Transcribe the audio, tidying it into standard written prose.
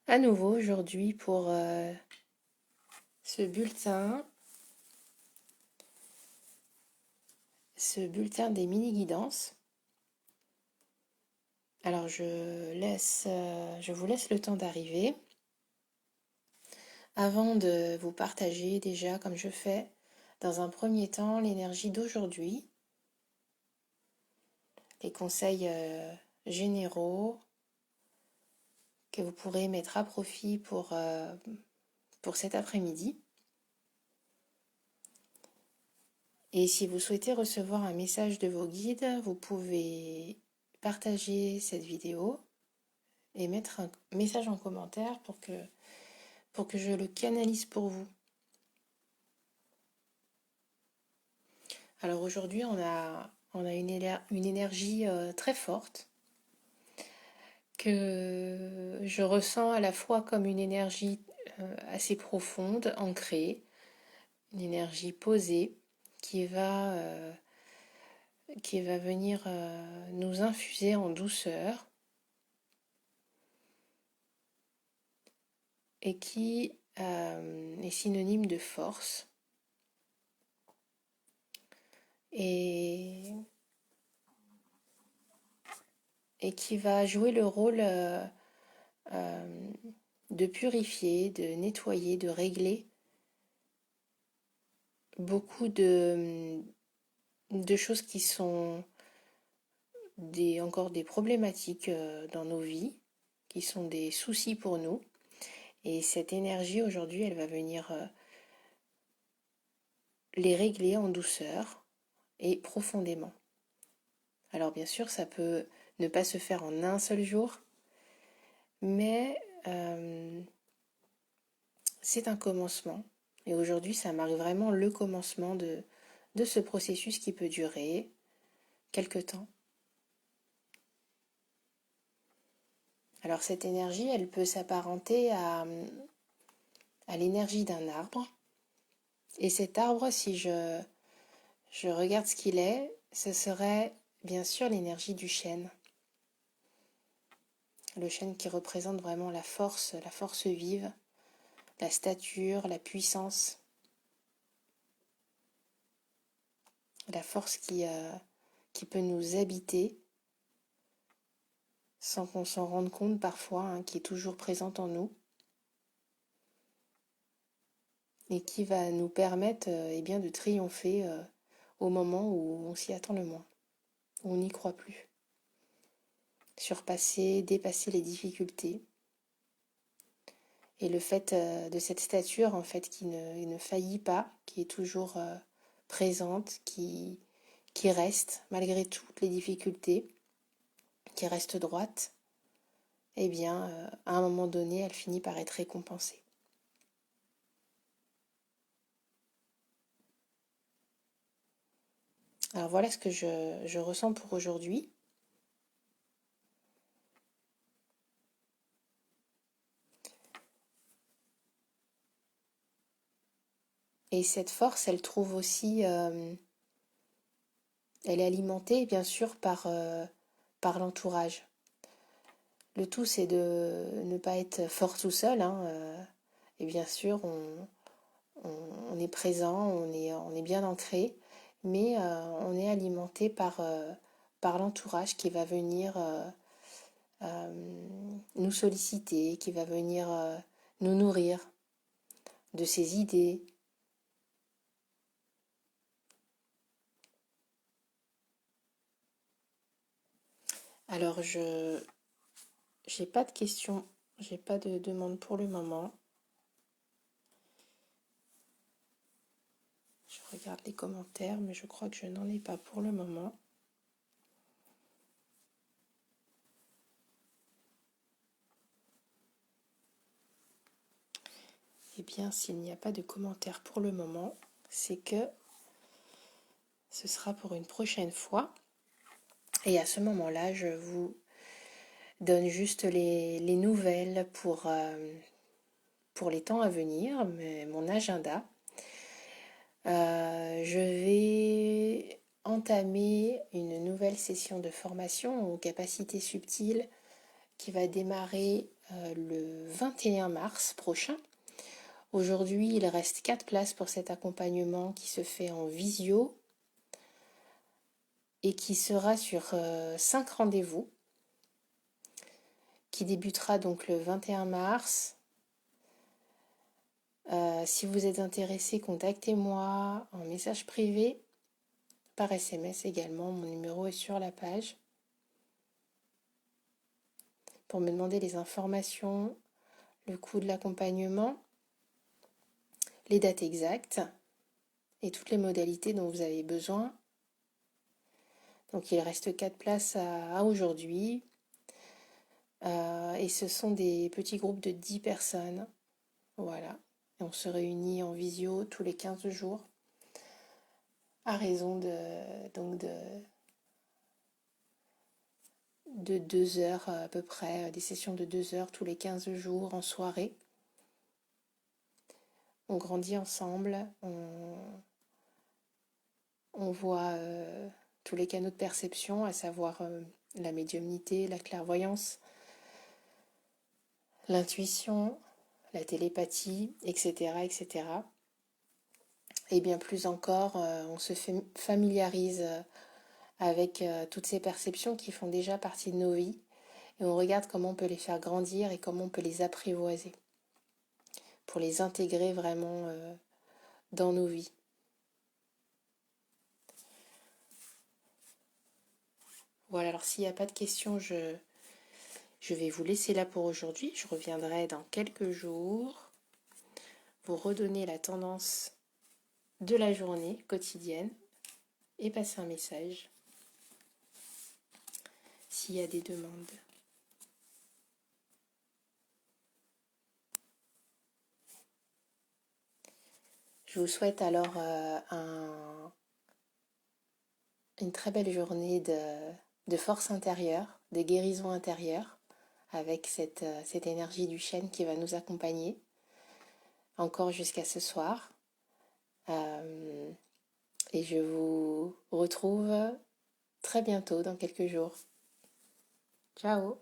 À nouveau aujourd'hui pour ce bulletin, ce bulletin des mini-guidances. Alors je vous laisse le temps d'arriver. Avant de vous partager déjà, comme je fais, dans un premier temps, l'énergie d'aujourd'hui, les conseils généraux que vous pourrez mettre à profit pour cet après-midi. Et si vous souhaitez recevoir un message de vos guides, vous pouvez partager cette vidéo et mettre un message en commentaire pour que je le canalise pour vous. Alors aujourd'hui, on a une énergie très forte que je ressens à la fois comme une énergie assez profonde, ancrée, une énergie posée qui qui va venir nous infuser en douceur et qui est synonyme de force. Et, et qui va jouer le rôle euh, de purifier, de nettoyer, de régler beaucoup de choses qui sont encore des problématiques dans nos vies, qui sont des soucis pour nous. Et cette énergie aujourd'hui, elle va venir les régler en douceur et profondément. Alors bien sûr, ça peut ne pas se faire en un seul jour, mais c'est un commencement. Et aujourd'hui, ça marque vraiment le commencement de ce processus qui peut durer quelque temps. Alors cette énergie, elle peut s'apparenter à l'énergie d'un arbre. Et cet arbre, si je regarde ce qu'il est, ce serait bien sûr l'énergie du chêne. Le chêne qui représente vraiment la force vive, la stature, la puissance, la force qui peut nous habiter sans qu'on s'en rende compte parfois, hein, qui est toujours présente en nous et qui va nous permettre eh bien, de triompher au moment où on s'y attend le moins, où on n'y croit plus. Surpasser, dépasser les difficultés. Et le fait de cette stature en fait qui ne faillit pas, qui est toujours présente, qui reste malgré toutes les difficultés, qui reste droite, eh bien à un moment donné elle finit par être récompensée. Alors voilà ce que je ressens pour aujourd'hui. Et cette force, elle trouve aussi, elle est alimentée bien sûr par l'entourage. Le tout, c'est de ne pas être fort tout seul, hein, et bien sûr, on est présent, on est bien ancré, mais on est alimenté par l'entourage qui va venir nous solliciter, qui va venir nous nourrir de ses idées. Alors, je j'ai pas de questions, j'ai pas de demande pour le moment. Je regarde les commentaires, mais je crois que je n'en ai pas pour le moment. Eh bien, s'il n'y a pas de commentaires pour le moment, c'est que ce sera pour une prochaine fois. Et à ce moment-là, je vous donne juste les nouvelles pour les temps à venir, mon agenda. Je vais entamer une nouvelle session de formation aux capacités subtiles qui va démarrer le 21 mars prochain. Aujourd'hui, il reste 4 places pour cet accompagnement qui se fait en visio et qui sera sur 5 rendez-vous, qui débutera donc le 21 mars. Si vous êtes intéressé, contactez-moi en message privé, par SMS également, mon numéro est sur la page, pour me demander les informations, le coût de l'accompagnement, les dates exactes et toutes les modalités dont vous avez besoin. Donc il reste 4 places à aujourd'hui. Et ce sont des petits groupes de 10 personnes. Voilà. Et on se réunit en visio tous les 15 jours à raison de 2 heures à peu près, des sessions de 2 heures tous les 15 jours en soirée. On grandit ensemble, on voit tous les canaux de perception, à savoir la médiumnité, la clairvoyance, l'intuition, la télépathie, etc., etc. Et bien plus encore, on se familiarise avec toutes ces perceptions qui font déjà partie de nos vies et on regarde comment on peut les faire grandir et comment on peut les apprivoiser pour les intégrer vraiment dans nos vies. Voilà, alors s'il n'y a pas de questions, je vais vous laisser là pour aujourd'hui. Je reviendrai dans quelques jours vous redonner la tendance de la journée quotidienne et passer un message s'il y a des demandes. Je vous souhaite alors une très belle journée de force intérieure, de guérison intérieure, avec cette énergie du chêne qui va nous accompagner encore jusqu'à ce soir. Et je vous retrouve très bientôt dans quelques jours. Ciao!